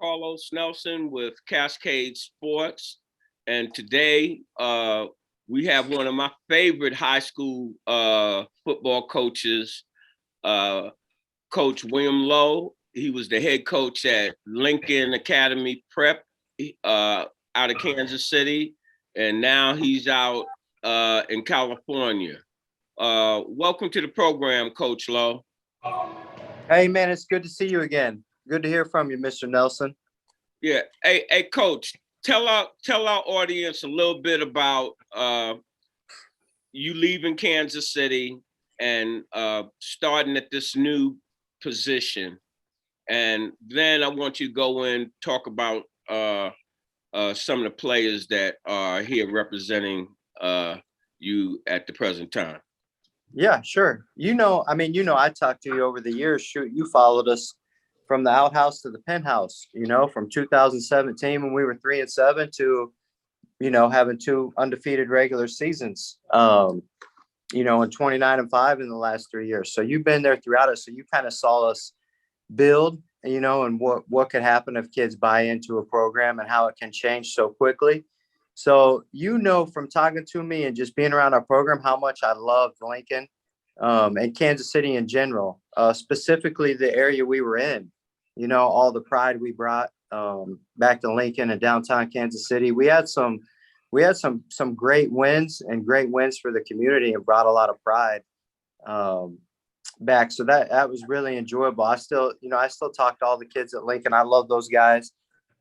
Carlos Nelson with Cascade Sports. And today we have one of my favorite high school football coaches, Coach William Lowe. He was the head coach at Lincoln Academy Prep out of Kansas City. And now he's out in California. Welcome to the program, Coach Lowe. Hey, man, it's good to see you again. Good to hear from you, Mr. Nelson. Yeah. Hey, Coach, tell our audience a little bit about you leaving Kansas City and starting at this new position. And then I want you to go in, talk about some of the players that are here representing you at the present time. Yeah, sure. I talked to you over the years. Shoot, you followed us from the outhouse to the penthouse, from 2017 when we were 3-7 to, having 2 undefeated regular seasons, and 29-5 in the last 3 years. So you've been there throughout it. So you kind of saw us build, and what could happen if kids buy into a program and how it can change so quickly. So, from talking to me and just being around our program, how much I loved Lincoln and Kansas City in general, specifically the area we were in, all the pride we brought back to Lincoln and downtown Kansas City. We had some great wins for the community and brought a lot of pride back. So that was really enjoyable. I still talk to all the kids at Lincoln. I love those guys.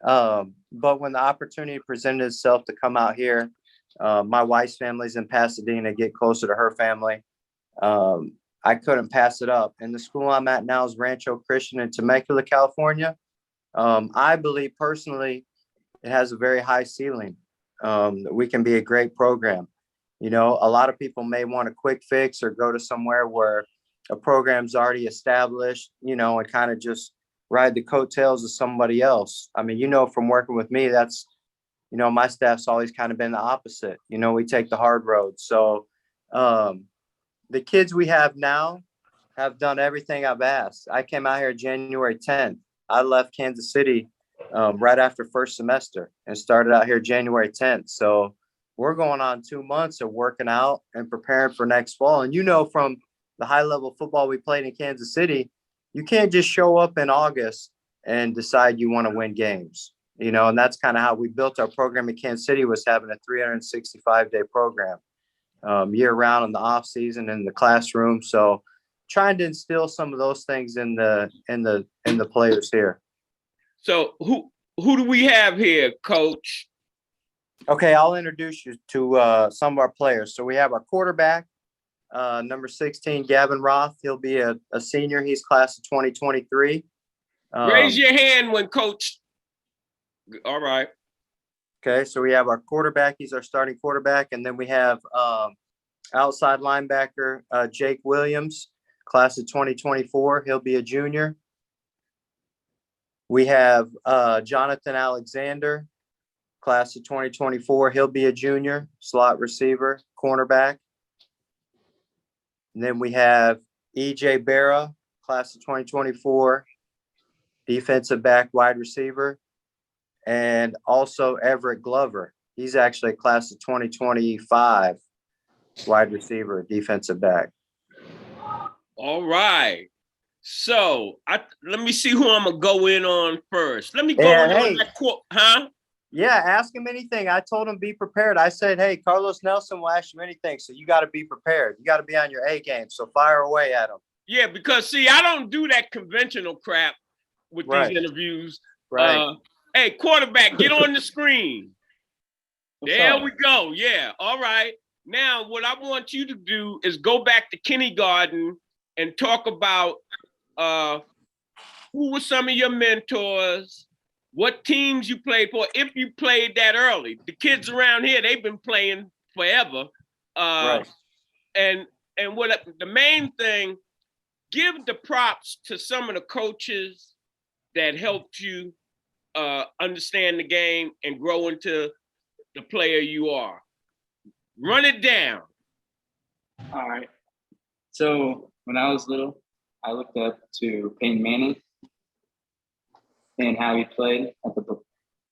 But when the opportunity presented itself to come out here, my wife's family's in Pasadena, get closer to her family. I couldn't pass it up. And the school I'm at now is Rancho Christian in Temecula, California. I believe personally it has a very high ceiling. We can be a great program. A lot of people may want a quick fix or go to somewhere where a program's already established, and kind of just ride the coattails of somebody else. I mean, from working with me, that's, my staff's always kind of been the opposite. We take the hard road. So the kids we have now have done everything I've asked. I came out here January 10th. I left Kansas City right after first semester and started out here January 10th. So we're going on 2 months of working out and preparing for next fall. And from the high level football we played in Kansas City, you can't just show up in August and decide you want to win games, and that's kind of how we built our program in Kansas City, was having a 365-day program year round in the off season in the classroom. So trying to instill some of those things in the players here. So who do we have here, Coach? Okay, I'll introduce you to some of our players. So we have our quarterback, number 16, Gavin Roth. He'll be a senior. He's class of 2023. Raise your hand when Coach. All right. Okay, so we have our quarterback. He's our starting quarterback. And then we have outside linebacker, Jake Williams, class of 2024. He'll be a junior. We have Johnathan Alexander, class of 2024. He'll be a junior, slot receiver, cornerback. And then we have EJ Barrow, class of 2024, defensive back, wide receiver. And also Everett Glover. He's actually a class of 2025, wide receiver, defensive back. All right. So let me see who I'm going to go in on first. Let me go in on that quote. Huh? Yeah, ask him anything. I told him be prepared. I said, hey, Carlos Nelson will ask you anything, so you got to be prepared. You got to be on your A game, so fire away at him. Yeah, because, see, I don't do that conventional crap with these interviews. Right. Hey, quarterback, get on the screen. There we go. Yeah, all right. Now, what I want you to do is go back to kindergarten and talk about who were some of your mentors, what teams you played for, if you played that early. The kids around here, they've been playing forever. Right. And what the main thing, give the props to some of the coaches that helped you understand the game and grow into the player you are. Run it down. All right. So when I was little, I looked up to Peyton Manning. and how he played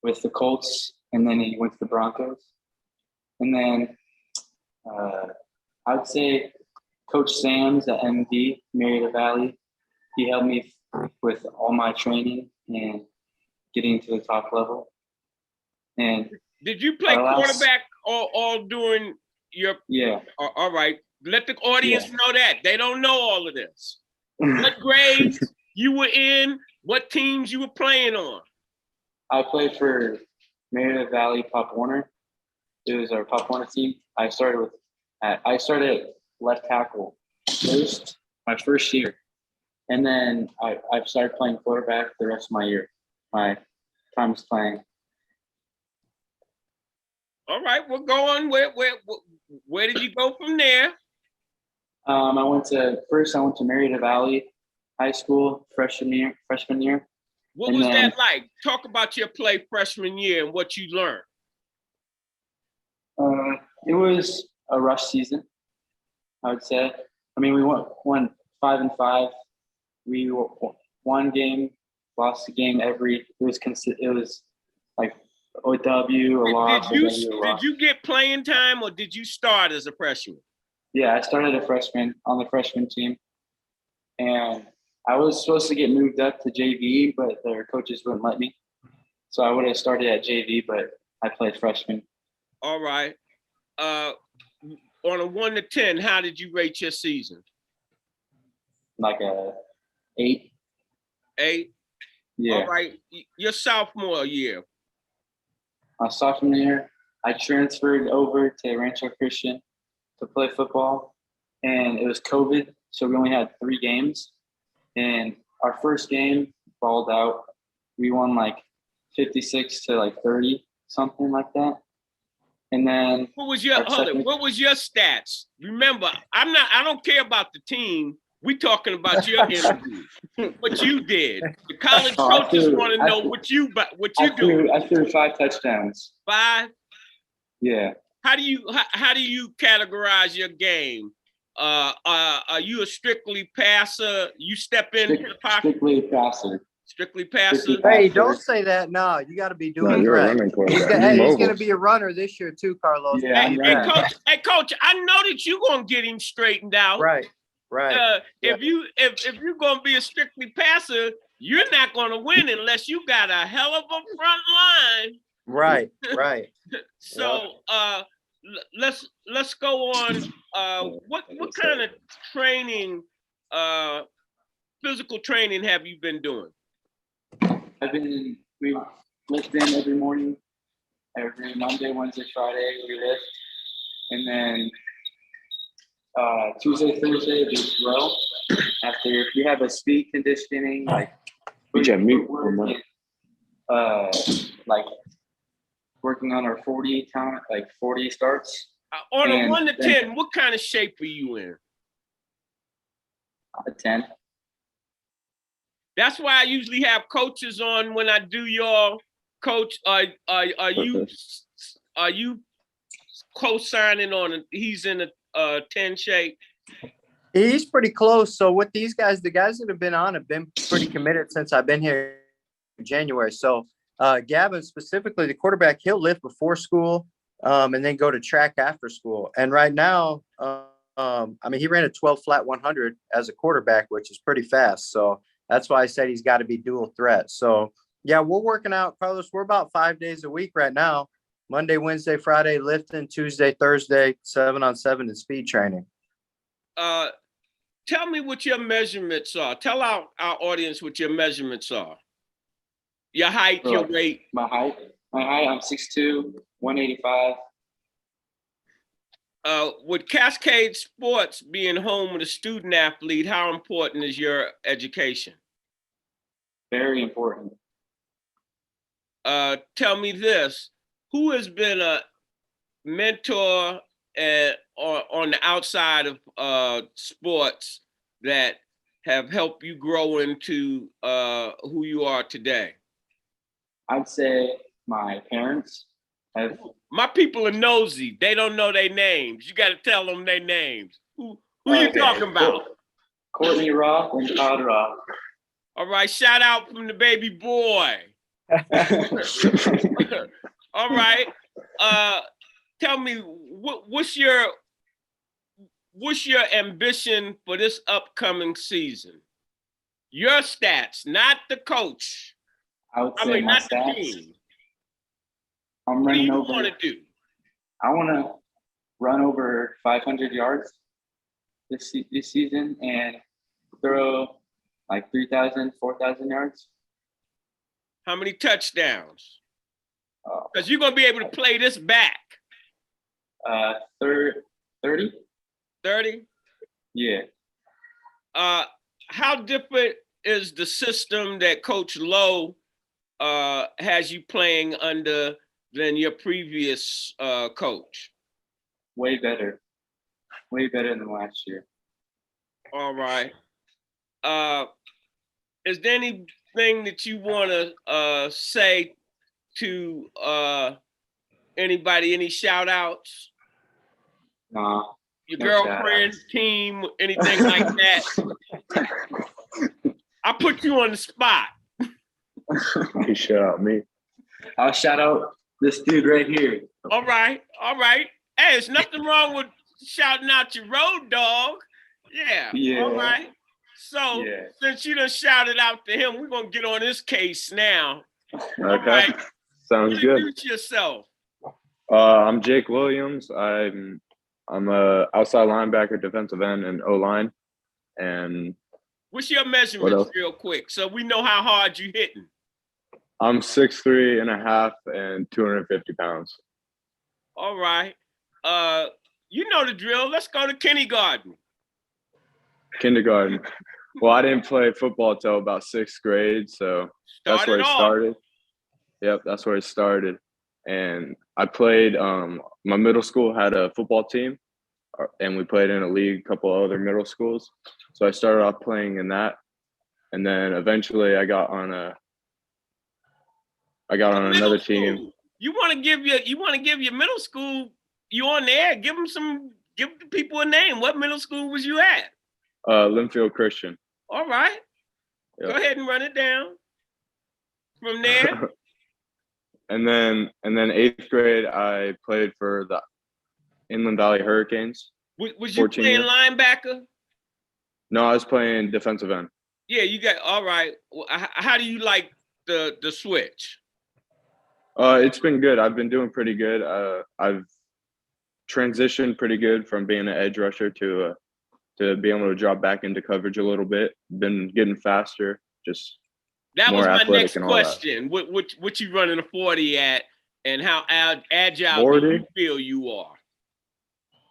with the Colts, and then he went to the Broncos. And then I'd say Coach Sam's at MD, Marietta Valley. He helped me with all my training and getting to the top level. And did you play quarterback all during your? Yeah. All right. Let the audience know that. They don't know all of this. What grades you were in? What teams you were playing on? I played for Marietta Valley Pop Warner. It was our Pop Warner team. I started at left tackle my first year. And then I started playing quarterback the rest of my year. My time was playing. All right, we'll go on. Where did you go from there? I went to Marietta Valley High School freshman year. What was that like? Talk about your play freshman year and what you learned. It was a rush season, I would say. I mean, we won 5-5. We won game, lost a game every. It was like OW, a loss. Did you get playing time or did you start as a freshman? Yeah, I started a freshman on the freshman team, and I was supposed to get moved up to JV, but their coaches wouldn't let me. So I would have started at JV, but I played freshman. All right. On a 1 to 10, how did you rate your season? Like a 8. 8? Yeah. All right. Your sophomore year. My sophomore year, I transferred over to Rancho Christian to play football, and it was COVID, so we only had 3 games. And our first game balled out. We won like 56 to like 30, something like that. And then what was your stats? Remember, I don't care about the team. We talking about your interview. What you did. The college coaches want to know what you do. I threw 5 touchdowns. 5? Yeah. How do you categorize your game? Are you a strictly passer? You step in the pocket? Strictly passer. Hey, don't say that. No, you got to be doing right. He's going to be a runner this year too, Carlos. Yeah, hey, coach, I know that you're going to get him straightened out. Right. If you're going to be a strictly passer, you're not going to win unless you got a hell of a front line. Right. So let's go on. What kind of training, physical training have you been doing? We lift in every morning, every Monday, Wednesday, Friday, we lift. And then Tuesday, Thursday, we throw. After we have a speed conditioning, like working on our 40 time, like 40 starts. On a 1 to 10, what kind of shape are you in? A 10. That's why I usually have coaches on when I do your coach. Are you co-signing on? He's in a 10 shape. He's pretty close. So with these guys, the guys that have been on have been pretty committed since I've been here in January. So Gavin specifically, the quarterback, he'll lift before school and then go to track after school. And right now, he ran a 12 flat 100 as a quarterback, which is pretty fast. So that's why I said he's got to be dual threat. So yeah, we're working out, Carlos. We're about 5 days a week right now. Monday, Wednesday, Friday, lifting, Tuesday, Thursday, 7-on-7 and speed training. Tell me what your measurements are. Tell our audience what your measurements are. Your height, your weight. My height, I'm 6'2", 185. With Cascade Sports being home with a student athlete, how important is your education? Very important. Tell me this, who has been a mentor on the outside of sports that have helped you grow into who you are today? I'd say my parents. My people are nosy. They don't know their names. You got to tell them their names. Who you talking about? Courtney Roth and Todd Roth. All right, shout out from the baby boy. All right. Tell me what's your ambition for this upcoming season? Your stats, not the coach. I would say my not the stats. team. I'm What do running you over. want to do? I want to run over 500 yards this season and throw like 3,000, 4,000 yards. How many touchdowns? Because you're gonna be able to play this back. 30. 30? Yeah. How different is the system that Coach Lowe has you playing under than your previous coach? Way better. Way better than last year. All right. Is there anything that you want to say to anybody, any shout outs? Nah. Your No girlfriend, team, anything like that? I put you on the spot. He shout out me. I'll shout out this dude right here. All right. Hey, there's nothing wrong with shouting out your road dog. Yeah. All right. So since you done shouted out to him, we're gonna get on this case now. Okay. All right. Sounds good. Introduce yourself. I'm Jake Williams. I'm a outside linebacker, defensive end, and O-line. And What's your measurements real quick so we know how hard you hitting? I'm 6'3" and a half and 250 pounds. All right. You know the drill. Let's go to kindergarten. Kindergarten. Well, I didn't play football till about sixth grade, so that's where it started. Yep, that's where it started. And I played, my middle school had a football team, and we played in a league, a couple other middle schools. So I started off playing in that. And then eventually I got on another team. You want to give your middle school, you on there, give the people a name. What middle school was you at? Linfield Christian. All right. Yep. Go ahead and run it down. From there. And then eighth grade, I played for the Inland Valley Hurricanes. Was you playing linebacker? No, I was playing defensive end. Yeah, you got all right. How do you like the switch? It's been good. I've been doing pretty good. I've transitioned pretty good from being an edge rusher to being able to drop back into coverage a little bit. Been getting faster. Just that more was my athletic next question. What you running a 40 at, and how agile 40? do you feel you are?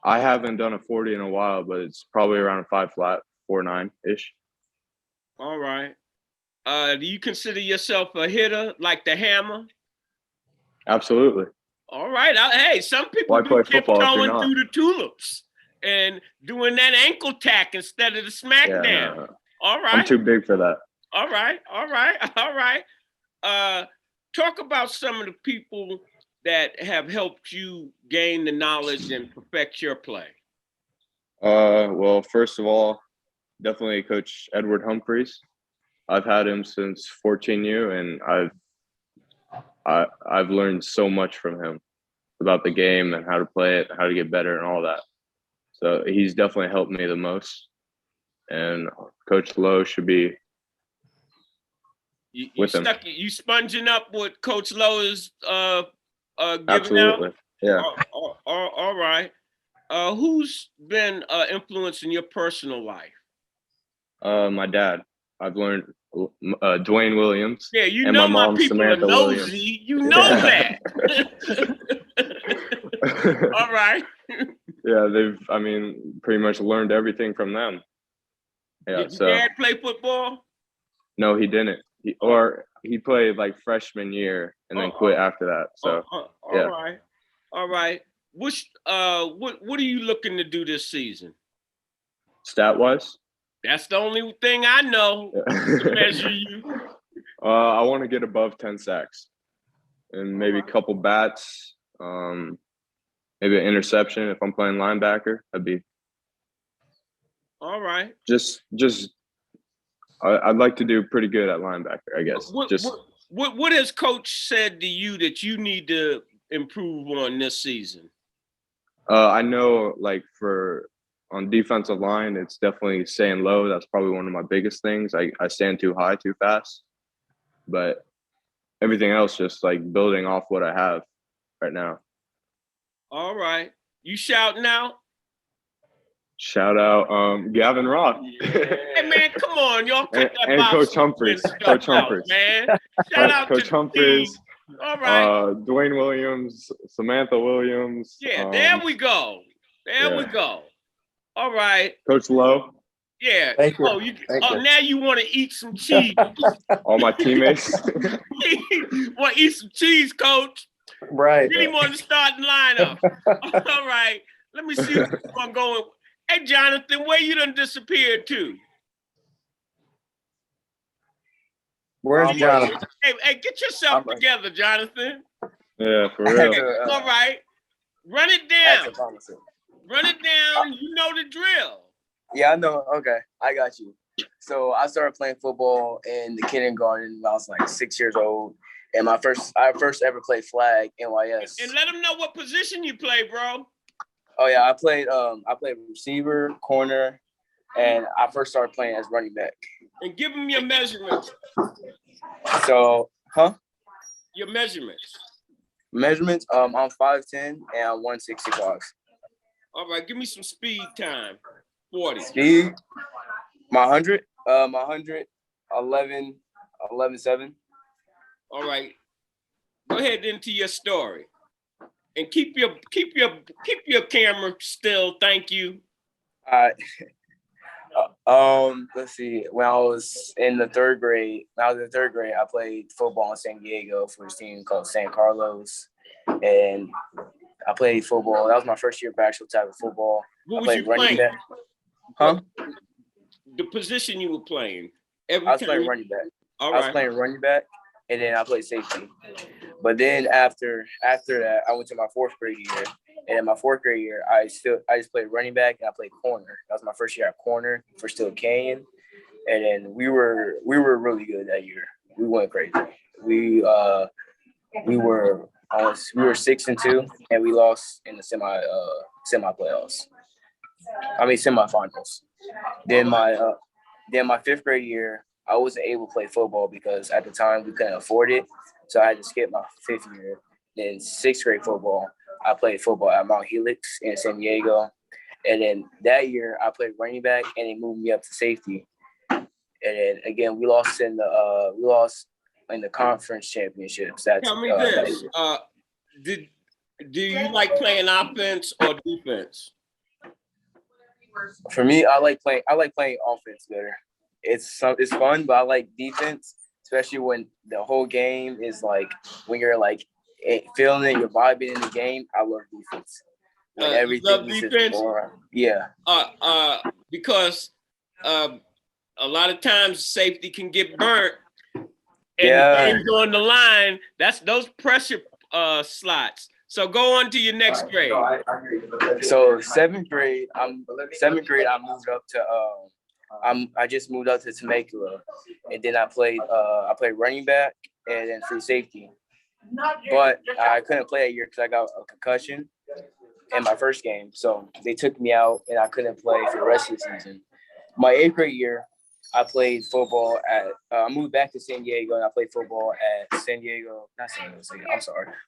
I haven't done a 40 in a while, but it's probably around a 5 flat, 4.9 ish. All right. Do you consider yourself a hitter, like the hammer? Absolutely. All right. Hey, some people do tiptoeing through the tulips and doing that ankle tack instead of the smackdown. No. All right. I'm too big for that. All right. Talk about some of the people that have helped you gain the knowledge and perfect your play. Well, first of all, definitely Coach Edward Humphreys. I've had him since 14U, and I've learned so much from him about the game and how to play it, how to get better, and all that. So he's definitely helped me the most. And Coach Lowe should be with him. You sponging up what Coach Lowe is giving Absolutely. out? Yeah. All right. Who's been influencing your personal life? My dad. I've learned Dwayne Williams. Yeah, you and know my mom, people Samantha are nosy. Williams. You know that. All right. Yeah, they've pretty much learned everything from them. Yeah. Did your dad play football? No, he didn't. He played like freshman year and then quit after that. So all right. What are you looking to do this season? Stat wise? That's the only thing I know to measure you. I want to get above 10 sacks and maybe a couple bats, maybe an interception if I'm playing linebacker. That'd be all right. Just I'd like to do pretty good at linebacker, I guess. What has Coach said to you that you need to improve on this season? I know, like, on defensive line, it's definitely staying low. That's probably one of my biggest things. I stand too high, too fast. But everything else, just like building off what I have right now. All right. You shouting out? Shout out Gavin Roth. Hey man, come on, y'all cut that and box Coach Humphreys. Coach Humphreys. Man. Shout out Coach to Humphreys. The team. All right. Dwayne Williams, Samantha Williams. Yeah, there we go. There we go. All right. Coach Lowe. Yeah. Thank you. Now you want to eat some cheese. All my teammates. Want to eat some cheese, Coach? Right. Really want to start in lineup. All right. Let me see where I'm going. Hey, Johnathan, where you done disappeared to? Where's Johnathan? Hey, get yourself together, Johnathan. Yeah, for real. All right. Run it down. Run it down. You know the drill. Yeah, I know. Okay, I got you. So I started playing football in the kindergarten when I was like 6 years old. And I first ever played flag NYS. And let them know what position you play, bro. Oh yeah, I played receiver, corner, and I first started playing as running back. And give them your measurements. So, Your measurements. Measurements, I'm 5'10" and I'm 165. All right, give me some speed time. 40. Speed, my 100, 11.7. All right. Go ahead into your story. And keep your camera still. Thank you. Let's see. When I was in the third grade, I played football in San Diego for this team called San Carlos, and I played football. That was my first year of actual type of football. What was you playing? Back. Huh? The position you were playing. I was playing running back. All right. I was playing running back, and then I played safety. But then after that, I went to my fourth grade year. And in my fourth grade year, I just played running back and I played corner. That was my first year at corner for Still Canyon. And then we were really good that year. We went crazy. We were 6-2 and we lost in the semifinals. Then my fifth grade year, I wasn't able to play football because at the time we couldn't afford it. So I had to skip my fifth year. Then sixth grade football, I played football at Mount Helix in San Diego. And then that year I played running back and they moved me up to safety. And then again, we lost in the conference championships. Tell me this. Do you like playing offense or defense? For me, I like playing offense better. It's fun, but I like defense, especially when the whole game is like when you're like feeling it, you're vibing in the game. I love defense. When everything is just boring. Yeah. Because a lot of times safety can get burnt. And yeah. The game's on the line. That's those pressure slots. So go on to your next grade. So seventh grade, I moved up to I just moved up to Temecula, and then I played running back and then free safety. But I couldn't play that year because I got a concussion in my first game, so they took me out and I couldn't play for the rest of the season. My eighth grade year, I played football at. I moved back to San Diego and I played football at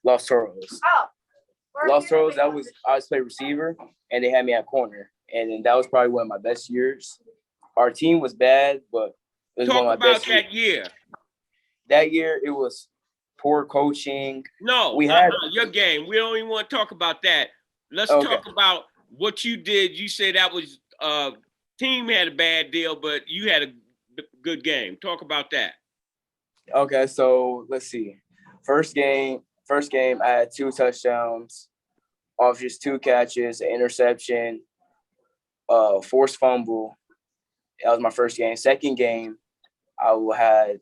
Los Toros. Los Toros. I was playing receiver and they had me at corner, and then that was probably one of my best years. Our team was bad, but it was one of my best years. Talk about that year. That year, it was poor coaching. No, we had your game. We don't even want to talk about that. Let's talk about what you did. You said that was team had a bad deal, but you had a good game. Talk about that. Okay, so let's see. First game, I had 2 touchdowns off just 2 catches, an interception, forced fumble. That was my first game. Second game, I had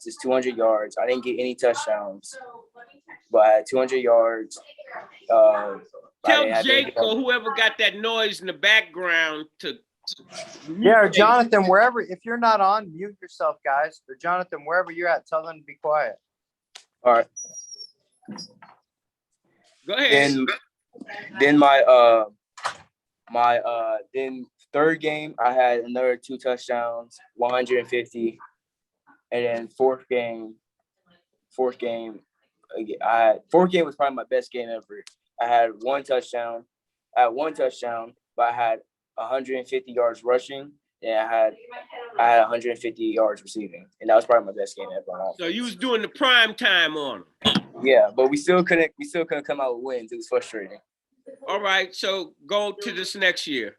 just 200 yards. I didn't get any touchdowns, but I had 200 yards. Tell Jake or whoever got that noise in the background to Yeah, or Johnathan, wherever, if you're not on, mute yourself, guys. Or Johnathan, wherever you're at, tell them to be quiet. All right. Go ahead. Then then third game I had another 2 touchdowns, 150, and then fourth game was probably my best game ever. I had one touchdown, but I had 150 yards rushing, and I had 150 yards receiving, and that was probably my best game ever on offense. So you was doing the prime time on them. Yeah, but we still couldn't come out with wins. It was frustrating. All right, so go to this next year.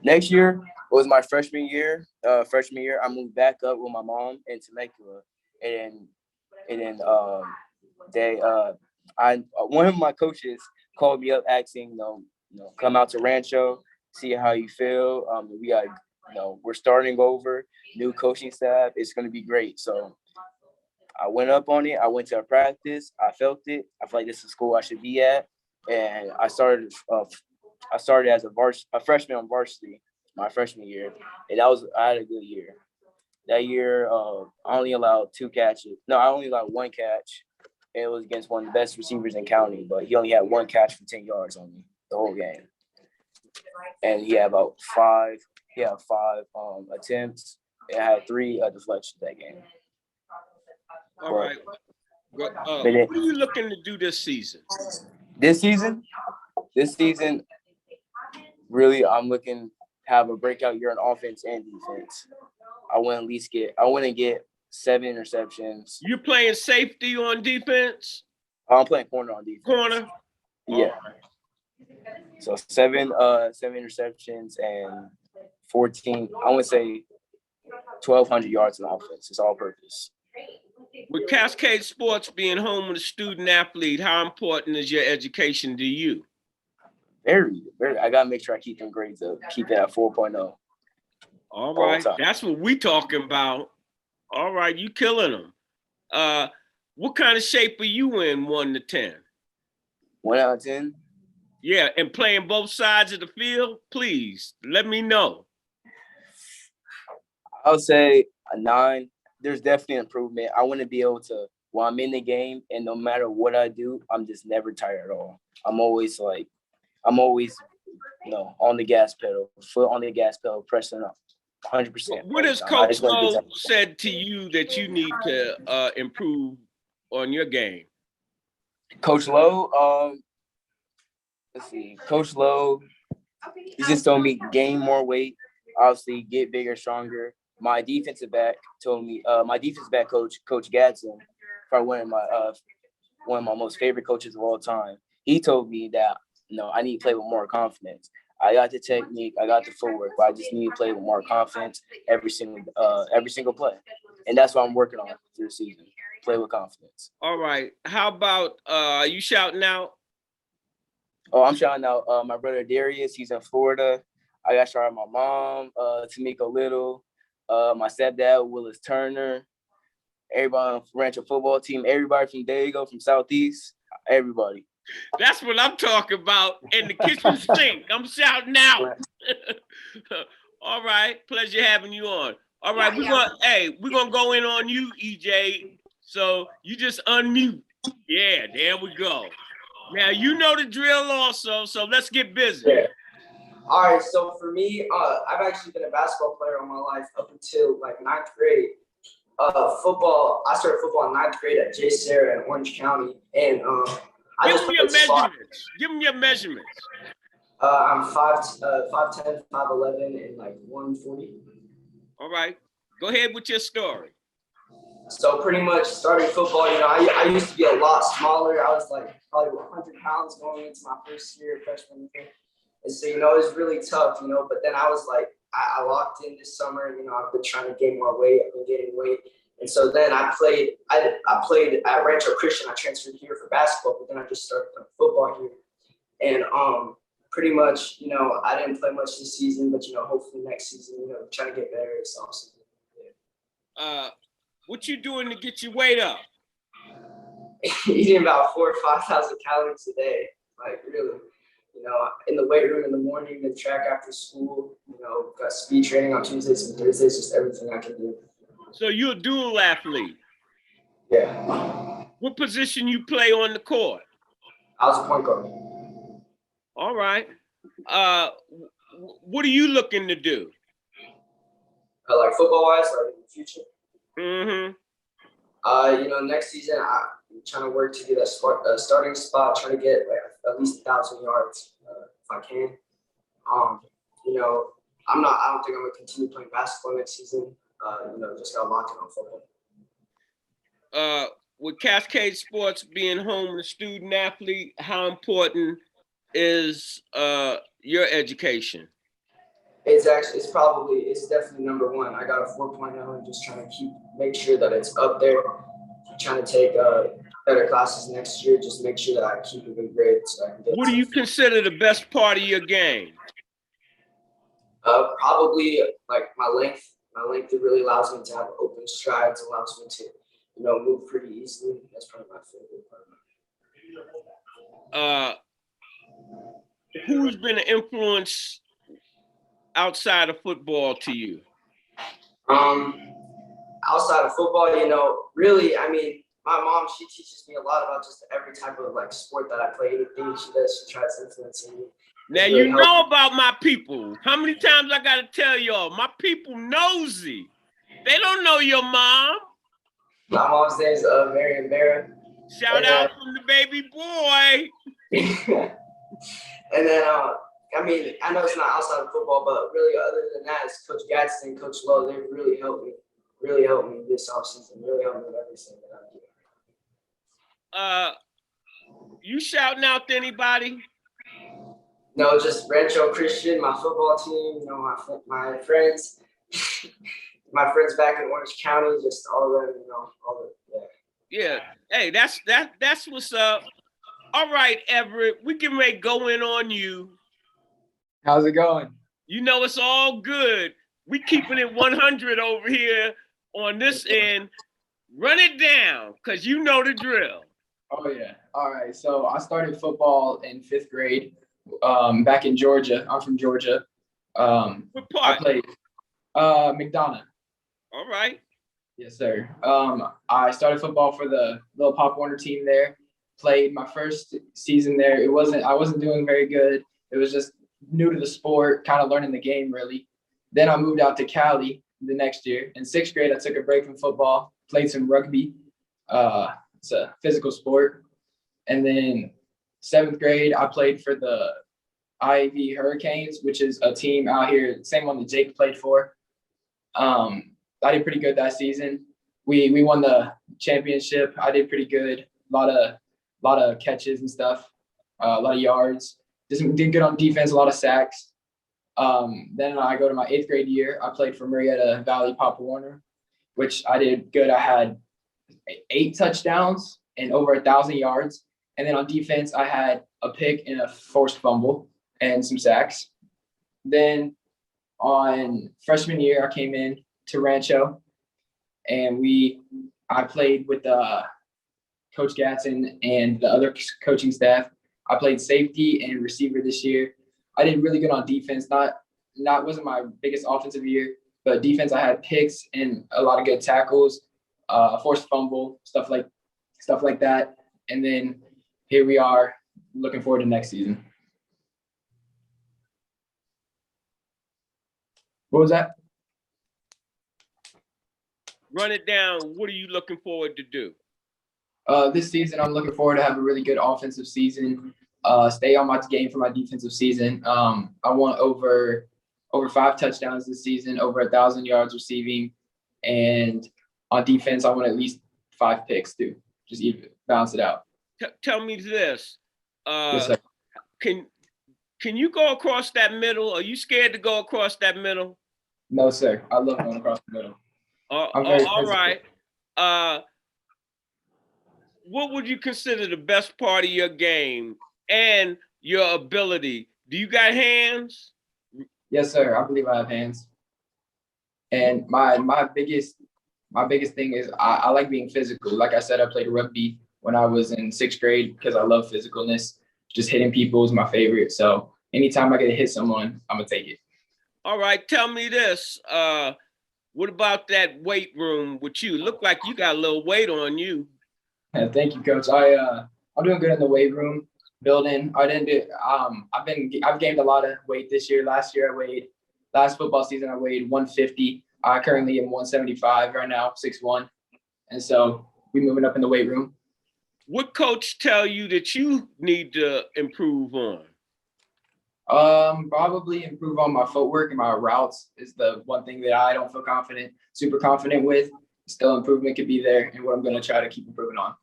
Next year was my freshman year. I moved back up with my mom in Temecula, and then one of my coaches called me up asking, come out to Rancho, see how you feel. We got, we're starting over, new coaching staff. It's going to be great. So I went up on it. I went to a practice. I felt it. I feel like this is a school I should be at. And I started as a freshman on varsity my freshman year. And I had a good year. That year, I only allowed 2 catches. No, I only allowed 1 catch. And it was against one of the best receivers in county, but he only had 1 catch for 10 yards on me the whole game. And he had about 5 attempts. And I had 3 deflections that game. All right. What are you looking to do this season? This season, really, I'm looking to have a breakout year on offense and defense. I want to get 7 interceptions. You playing safety on defense? I'm playing corner on defense. Corner? Yeah. So 7 interceptions and 14, I would say 1,200 yards in offense. It's all purpose. With Cascade Sports being home with a student athlete, how important is your education to you? Very, very. I gotta make sure I keep them grades up. Keep it at 4.0. All right, that's what we talking about. All right, you killing them. What kind of shape are you in 1 to 10? 1 out of 10. Yeah, and playing both sides of the field. Please let me know. I would say a 9. There's definitely improvement. I want to be able to, while I'm in the game, and no matter what I do, I'm just never tired at all. I'm always on the gas pedal, foot on the gas pedal, pressing up 100%. What has Coach Lowe said to you that you need to improve on your game? Coach Lowe, let's see. Coach Lowe, he just told me gain more weight, obviously get bigger, stronger. My defensive back told me, Coach Gadsden, probably one of my most favorite coaches of all time. He told me that, I need to play with more confidence. I got the technique, I got the footwork, but I just need to play with more confidence every single play. And that's what I'm working on through the season. Play with confidence. All right. How about you shouting out? Oh, I'm shouting out my brother Darius. He's in Florida. I got to shout out my mom, Tamika Little, my stepdad, Willis Turner, everybody on the Rancho football team, everybody from Diego, from Southeast, everybody. That's what I'm talking about. In the kitchen sink, I'm shouting out. All right, pleasure having you on. All right, we're gonna go in on you, EJ. So you just unmute. Yeah, there we go. Now you know the drill also, so let's get busy. Yeah. All right, so for me, I've actually been a basketball player all my life up until like 9th grade. Football, I started football in 9th grade at J. Sarah in Orange County, and Give me your measurements. Give me your measurements. I'm 5'10", 5'11", and like 140. All right, go ahead with your story. So pretty much starting football, I used to be a lot smaller. I was like probably 100 pounds going into my first year, freshman year. And so, it was really tough, but then I was like, I locked in this summer, I've been trying to gain more weight. I've been gaining weight. And so then I played at Rancho Christian. I transferred here for basketball, but then I just started playing football here. And pretty much, I didn't play much this season, but, hopefully next season, trying to get better. It's awesome. Yeah. What you doing to get your weight up? Eating about 4,000 or 5,000 calories a day. Like, really. in the weight room in the morning, the track after school, got speed training on Tuesdays and Thursdays, just everything I can do. So you're a dual athlete. Yeah. What position you play on the court? I was a point guard. All right. What are you looking to do? Like football-wise, like in the future? Mm-hmm. Next season, I'm trying to work to get a starting spot, trying to get at least 1,000 yards if I can. I don't think I'm going to continue playing basketball next season. Just got locked in on football. With Cascade Sports being home to student athlete, how important is your education? It's definitely number one. I got a 4.0 and just trying to make sure that it's up there. Trying to take better classes next year, just make sure that I keep a good grade so I can get. What do you consider the best part of your game? Probably like my length. My length, it really allows me to have open strides, allows me to, move pretty easily. That's probably my favorite part. Who's been an influence outside of football to you? Outside of football, really, my mom, she teaches me a lot about just every type of sport that I play. Anything she does, she tries influencing me. Now really you know about my people. How many times I gotta tell y'all? My people nosy. They don't know your mom. My mom's name is Mary and Barrow. Shout out from the baby boy. And then, I know it's not outside of football, but really other than that, it's Coach Gadsden and Coach Lowe. They've really helped me this offseason, really helped me with everything that I'm doing. You shouting out to anybody? No, just Rancho Christian, my football team, my friends, my friends back in Orange County, just all of them, all of them, Yeah. Hey, that's what's up. All right, Everett, we can go in on you. How's it going? It's all good. We keeping it 100 over here on this end. Run it down, because you know the drill. Oh, yeah. All right. So I started football in 5th grade back in Georgia. I'm from Georgia. What part? I played McDonough. All right. Yes, sir. I started football for the little Pop Warner team there. Played my first season there. I wasn't doing very good. It was just new to the sport, kind of learning the game, really. Then I moved out to Cali the next year. In 6th grade, I took a break from football, played some rugby. It's a physical sport. And then 7th grade, I played for the IV Hurricanes, which is a team out here, same one that Jake played for. I did pretty good that season. We won the championship. I did pretty good. A lot of catches and stuff, a lot of yards. Did good on defense, a lot of sacks. Then I go to my 8th grade year. I played for Marietta Valley Pop Warner, which I did good. I had 8 touchdowns and over 1,000 yards. And then on defense, I had a pick and a forced fumble and some sacks. Then on freshman year, I came in to Rancho, and I played with Coach Gatson and the other coaching staff. I played safety and receiver this year. I did really good on defense. Wasn't my biggest offensive year, but defense, I had picks and a lot of good tackles, forced fumble, stuff like that. And then here we are, looking forward to next season. What was that? Run it down. What are you looking forward to do? This season, I'm looking forward to have a really good offensive season. Stay on my game for my defensive season. I want over 5 touchdowns this season, over 1,000 yards receiving, and on defense, I want at least 5 picks too. Just even balance it out. Tell me this. Yes, sir. Can you go across that middle? Are you scared to go across that middle? No, sir. I love going across the middle. All right. What would you consider the best part of your game and your ability? Do you got hands? Yes, sir. I believe I have hands. And my biggest thing is I like being physical. Like I said, I played rugby when I was in 6th grade because I love physicalness. just hitting people is my favorite. So anytime I get to hit someone, I'm gonna take it. All right, tell me this. What about that weight room with you? Look like you got a little weight on you. Thank you, Coach. I'm doing good in the weight room building. I've gained a lot of weight this year. Last football season I weighed 150. I currently am 175 right now, 6'1". And so we're moving up in the weight room. What coach tell you that you need to improve on? Probably improve on my footwork and my routes is the one thing that I don't feel super confident with. Still improvement could be there, and what I'm going to try to keep improving on.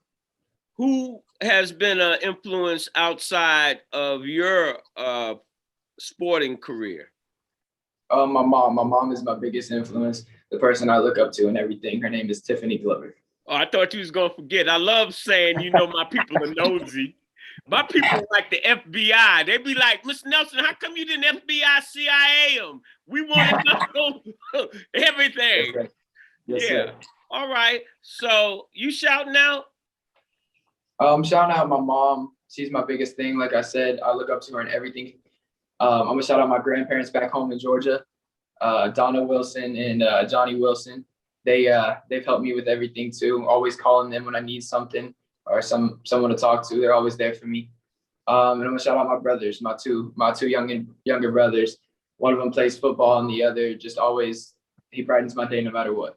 Who has been an influence outside of your sporting career? My mom. My mom is my biggest influence, the person I look up to and everything. Her name is Tiffany Glover. Oh, I thought you was going to forget. I love saying, my people are nosy. My people like the FBI. They be like, Mr. Nelson, how come you didn't FBI CIA him? We want to know everything. Yes, yes, yeah. Sir. All right. So you shouting out? I'm shouting out my mom. She's my biggest thing. Like I said, I look up to her in everything. I'm gonna shout out my grandparents back home in Georgia, Donna Wilson and Johnny Wilson. They've helped me with everything too. Always calling them when I need something or someone to talk to. They're always there for me. And I'm gonna shout out my brothers, my two younger brothers. One of them plays football, and the other just always he brightens my day no matter what.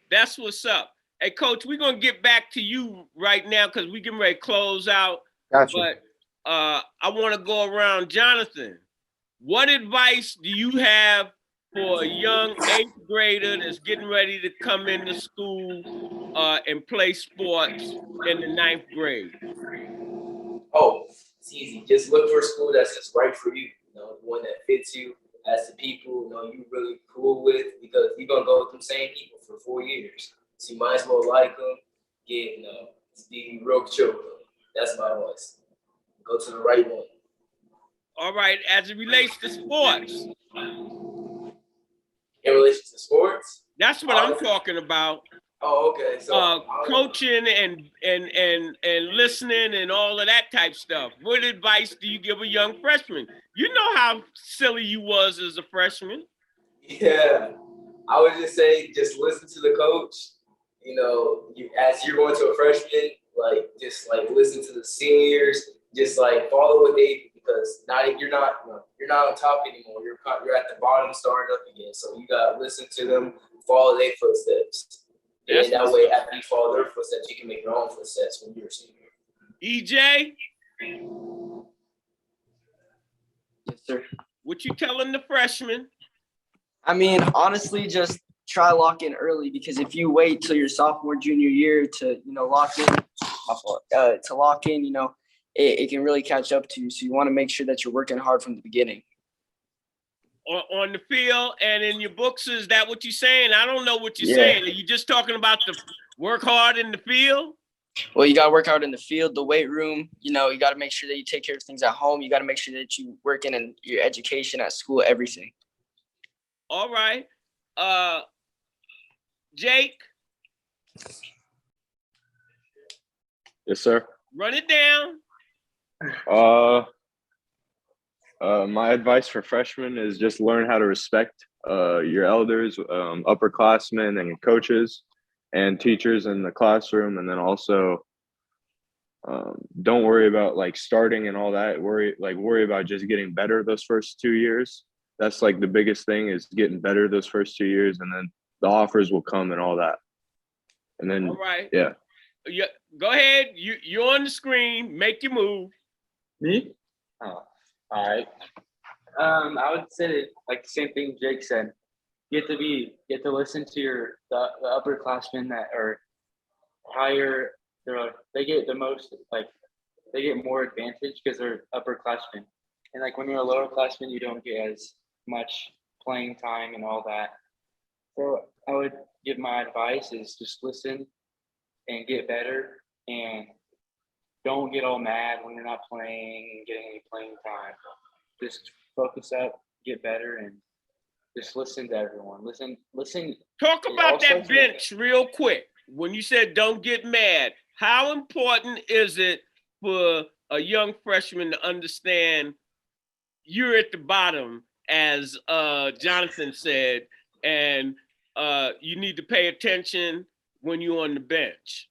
That's what's up. Hey, Coach, we're gonna get back to you right now because we getting ready to close out. Gotcha. But I want to go around. Johnathan, what advice do you have for a young 8th grader that's getting ready to come into school and play sports in the 9th grade? Oh, it's easy. Just look for a school that's just right for you. One that fits you, as the people you really cool with, because you're gonna go with them same people for 4 years. So you might as well like them. Be real chill with them. That's my advice. Go to the right one. All right, as it relates to sports. In relation to sports? That's what I'm talking about. Oh, okay. So coaching and listening and all of that type stuff. What advice do you give a young freshman? You know how silly you was as a freshman. Yeah, I would just say just listen to the coach. As you're going to a freshman, just listen to the seniors. Just follow what they do, because you're not on top anymore. You're at the bottom, starting up again. So you gotta listen to them, follow their footsteps. And that way, after you follow their footsteps, you can make your own footsteps when you're a senior. EJ? Yes, sir. What you telling the freshmen? I mean, honestly, just try lock in early, because if you wait till your sophomore, junior year to, lock in, it can really catch up to you. So you want to make sure that you're working hard from the beginning. On the field and in your books, is that what you're saying? I don't know what you're saying. Are you just talking about the work hard in the field? Well, you got to work hard in the field, the weight room. You got to make sure that you take care of things at home. You got to make sure that you working in your education at school, everything. All right. Jake? Yes, sir. Run it down. My advice for freshmen is just learn how to respect your elders, upperclassmen and coaches and teachers in the classroom. And then also don't worry about starting and all that. Worry about just getting better those first 2 years. That's the biggest thing, is getting better those first 2 years, and then the offers will come and all that. And then, all right. Yeah. Go ahead. You're on the screen. Make your move. Me? Oh, all right. I would say the same thing Jake said. You have to listen to the upperclassmen that are higher. They get the most, they get more advantage because they're upperclassmen. And when you're a lowerclassman, you don't get as much playing time and all that. So I would give my advice is just listen and get better, and don't get all mad when you're not playing and getting any playing time. Just focus up, get better, and just listen to everyone. Listen. Talk about that bench real quick. When you said don't get mad, how important is it for a young freshman to understand you're at the bottom, as Johnathan said, and you need to pay attention when you're on the bench?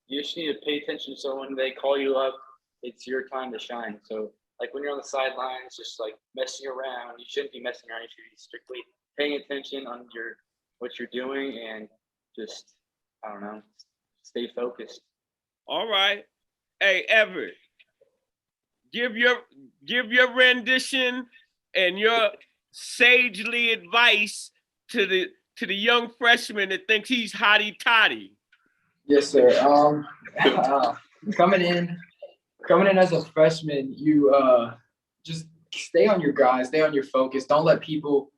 You just need to pay attention, so when they call you up, it's your time to shine. So like when you're on the sidelines, just like messing around, you shouldn't be messing around. You should be strictly paying attention on what you're doing, and just, I don't know, stay focused. All right. Hey, Everett, give your rendition and your sagely advice to the young freshman that thinks he's hotty toddy. Yes, sir. Coming in as a freshman, you just stay on your grind, stay on your focus. Don't let people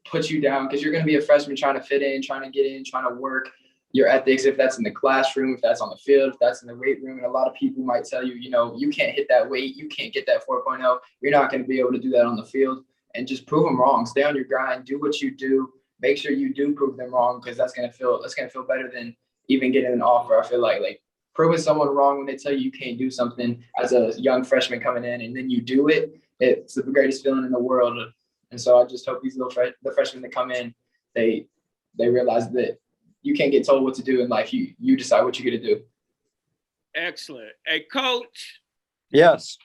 put you down, because you're going to be a freshman trying to fit in, trying to get in, trying to work your ethics, if that's in the classroom, if that's on the field, if that's in the weight room. And a lot of people might tell you, you can't hit that weight, you can't get that 4.0. You're not going to be able to do that on the field, and just prove them wrong. Stay on your grind, do what you do. Make sure you do prove them wrong, because that's going to feel better than even getting an offer. I feel like proving someone wrong when they tell you can't do something as a young freshman coming in, and then you do it, it's the greatest feeling in the world. And so I just hope the freshmen that come in, they realize that you can't get told what to do in life. You decide what you're going to do. Excellent. Hey, Coach. Yes.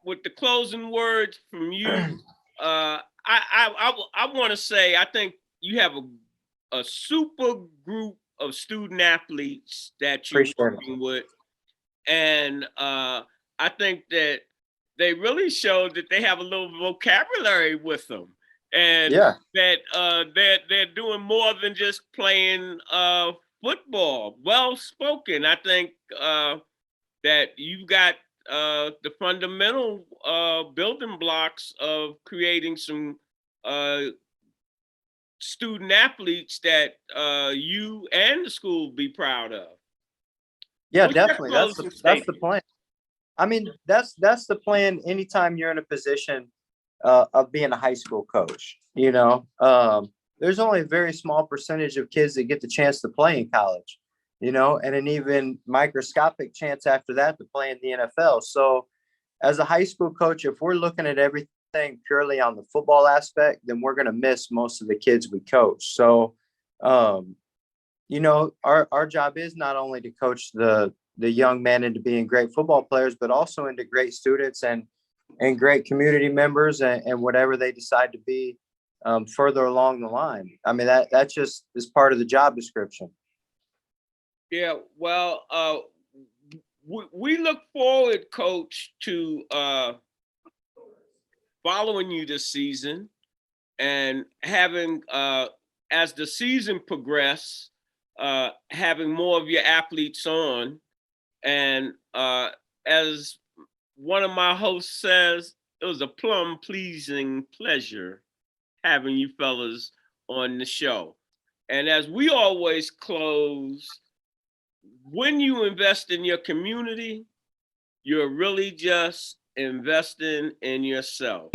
With the closing words from you, I want to say I think you have a super group of student athletes that you're working with, and I think that they really showed that they have a little vocabulary with them, and that they're doing more than just playing football. Well spoken. I think that you've got the fundamental building blocks of creating some student athletes that you and the school will be proud of. Yeah, definitely. That's the plan. I mean, that's the plan anytime you're in a position of being a high school coach. There's only a very small percentage of kids that get the chance to play in college, and an even microscopic chance after that to play in the NFL. So as a high school coach, if we're looking at everything purely on the football aspect, then we're going to miss most of the kids we coach. So, our job is not only to coach the young men into being great football players, but also into great students and great community members and whatever they decide to be further along the line. I mean, that just is part of the job description. Yeah, well, we look forward, Coach, to following you this season and having, as the season progresses, having more of your athletes on. And as one of my hosts says, it was a plum pleasing pleasure having you fellas on the show. And as we always close, when you invest in your community, you're really just investing in yourself.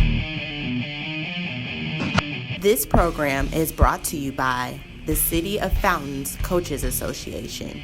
This program is brought to you by the City of Fountains Coaches Association.